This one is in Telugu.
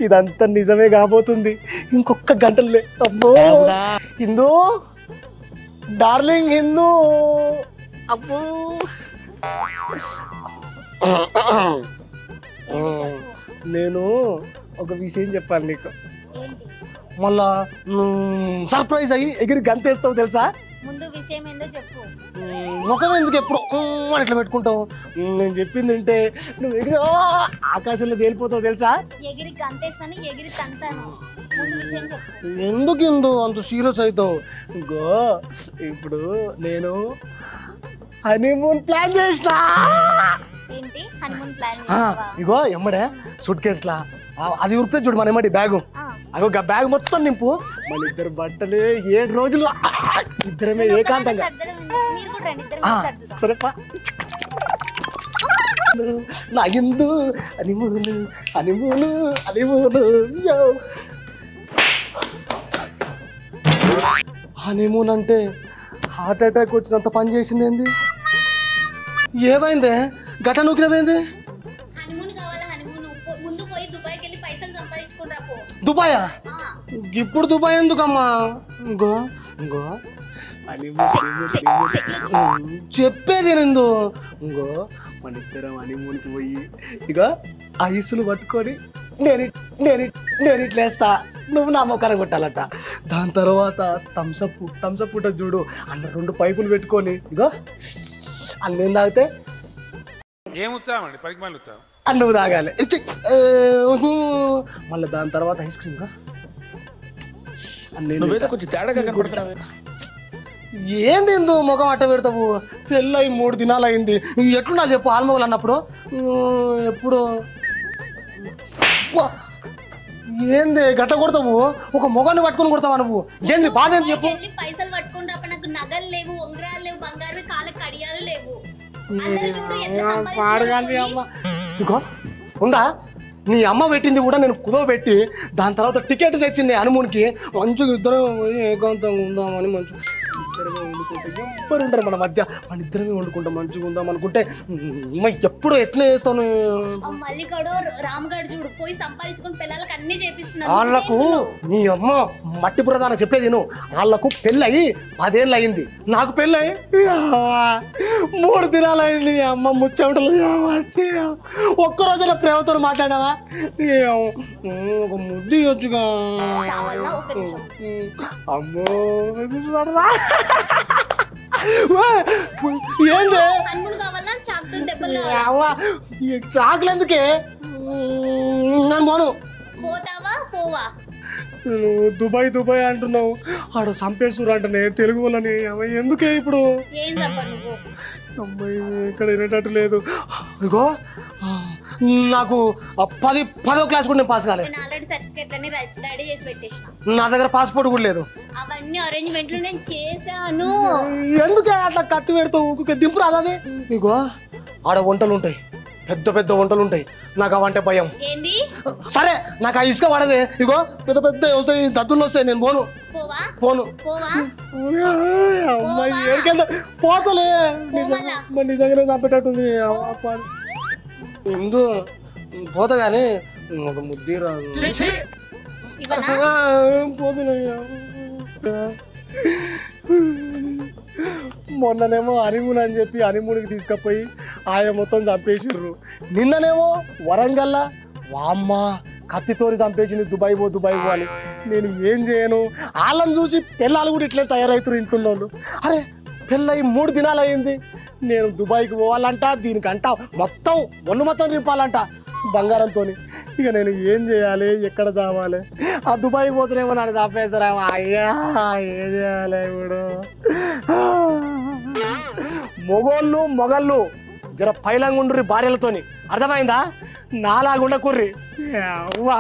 ఇదంతా నిజమే కాబోతుంది. ఇంకొక గంటలే. అబ్బో హిందూ డార్లింగ్ హిందూ. అబ్బో నేను ఒక విషయం చెప్పాలి నీకు. మళ్ళా సర్ప్రైజ్ అయ్యి ఎగిరి గంతేస్తావు తెలుసా? ముందు విషయం ఏందో చెప్పు. ముఖం ఎందుకు ఎప్పుడు అని ఇట్లా పెట్టుకుంటావు? నేను చెప్పింది అంటే నువ్వు ఎగిరి ఆకాశంలో తేలిపోతావు తెలుసా? ఎగిరి గంతేస్తాను, ఎగిరి తంతాను. ముందు విషయం చెప్పు. ఎందుకు ఇందు అంత సీరియస్ అవుతావు? ఇంకో ఇప్పుడు నేను హనీమూన్ ప్లాన్ చేసిన. ఏంటి హనీమూన్ ప్లాన్? ఇగో ఎమ్మడే సూట్ కేసులా అది ఉరుకుతుంది చూడు మన ఎమ్మడి బ్యాగు. అగో బ్యాగ్ మొత్తం నింపు. మన ఇద్దరు బట్టలు 7 రోజులు ఇద్దరమే ఏకాంతంగా. సరేపా నా ఇందు హనీమూన్ హనీమూన్ హనీమూన్. హనీమూన్ అంటే హార్ట్ అటాక్ వచ్చినంత పని చేసింది ఏంది? ఏమైందే గట నూకినమైంది? దుబాయా? ఇప్పుడు దుబాయ్ ఎందుకమ్మా? ఇంకో ఇంకో చెప్పేది నిందు. ఇంకో మన ఇద్దరం హనీమూన్కి పోయి ఇక ఐసులు పట్టుకొని నేను ఇట్లేస్తా, నువ్వు నా మొక్కన కొట్టాలట. దాని తర్వాత థమ్సప్ ఉంటుంది చూడు, అన్న 2 పైపులు పెట్టుకొని ఇగో అన్నేం తాగితే నువ్వు తాగాలి. మళ్ళీ దాని తర్వాత ఐస్ క్రీమ్ కొంచెం తేడాగా కనపడుతున్నావు. ఏంది ఎందు ముఖం అట్ట పెడతావు? పెళ్ళయి 3 దినాలు అయింది. ఎట్లున్నా చెప్పు ఆల్మొగలు అన్నప్పుడు. ఎప్పుడు ఏంది గట్ట కొడతావు? ఒక మొగాన్ని పట్టుకొని కొడతావా నువ్వు? ఏంది బాధ ఏంది చెప్పు? పైసలు పట్టుకుని రాప, నాకు నగలు లేవు, ఉంగరాలు లేవు, బంగారు కాళ్ళకి కడియాలు లేవు. ఇగో ఉందా నీ అమ్మ పెట్టింది కూడా నేను కుదవ పెట్టి దాని తర్వాత టికెట్ తెచ్చింది హనీమూన్కి. మంచిగా ఇద్దరం ఏకాంతంగా ఉందామని మంచిగా ఇద్దరమే వండుకుంటే ఎవ్వరు ఉంటారు మన మధ్య. మన ఇద్దరమే వండుకుంటాం మంచిగా ఉందాం అనుకుంటే ఎప్పుడు ఎట్లా చేస్తాను? మల్లిగాడు రామ్గాడు చూడు పోయి సంపాదించుకుని పిల్లలకి అన్ని చేపిస్తున్నారు. వాళ్ళకు నీ అమ్మ మట్టి బురదాన చెప్పేది నేను. వాళ్ళకు పెళ్ళయి 10 ఏళ్ళు అయింది, నాకు పెళ్ళయి 3 దినాలు అయింది. అమ్మ ముచ్చటలు ఒక్కరోజున ప్రేమతో మాట్లాడావా? ఒక ముద్దు ఇవ్వచ్చుగా. అమ్మో ఏంది చాకులు ఎందుకే? నేను పోను. దుబాయ్ దుబాయ్ అంటున్నావు, ఆడ సంపేశ్వరు అంటనే తెలుగు వాళ్ళని. ఎందుకే ఇప్పుడు? అమ్మాయి ఇక్కడ వినేటట్టు లేదు. ఇగో నాకు 10వ క్లాస్ కూడా నేను పాస్ కాలేదు. నా దగ్గర పాస్పోర్ట్ కూడా లేదు. అవన్నీ అరేంజ్మెంట్లు నేను చేశాను. ఎందుకే అట్లా కత్తి పెడతావు? దింపు రాదే? ఇగో ఆడ వంటలు ఉంటాయి, పెద్ద పెద్ద వంటలు ఉంటాయి. నాకు అవంటే భయం. సరే నాకు ఆ ఇసుక పడదే. ఇగో పెద్ద పెద్ద వస్తాయి, దద్దులు వస్తాయి. నేను పోను. అమ్మాయి ఏడికెళ్తా పోతలే. నిజంగానే తప్పేటట్టుంది. ముందు పోతా కానీ ఒక ముద్ది రాదు. పోతున్నాయ్యా. మొన్ననేమో హనీమూన్ అని చెప్పి హనీమూన్కి తీసుకుపోయి ఆయన మొత్తం చంపేసిర్రు. నిన్ననేమో వరంగల్లా వామ్మ కత్తితోని చంపేసింది. దుబాయ్ పో అని. నేను ఏం చేయను? వాళ్ళని చూసి పిల్లలు కూడా ఇట్లే తయారవుతారు ఇంట్లో వాళ్ళు. అరే పెళ్ళయి 3 దినాలు అయింది. నేను దుబాయ్కి పోవాలంట, దీనికంట మొత్తం నింపాలంట బంగారంతో. ఇక నేను ఏం చేయాలి? ఎక్కడ చావాలి? ఆ దుబాయ్కి పోతున్నామో నన్ను చంపేస్తారేమో. అయ్యా ఏం చేయాలి ఇప్పుడు? మొగళ్ళు జర పైలంగుండ్రి భార్యలతోని, అర్థమైందా? నాలాగుండ కుర్రి అవ్వా.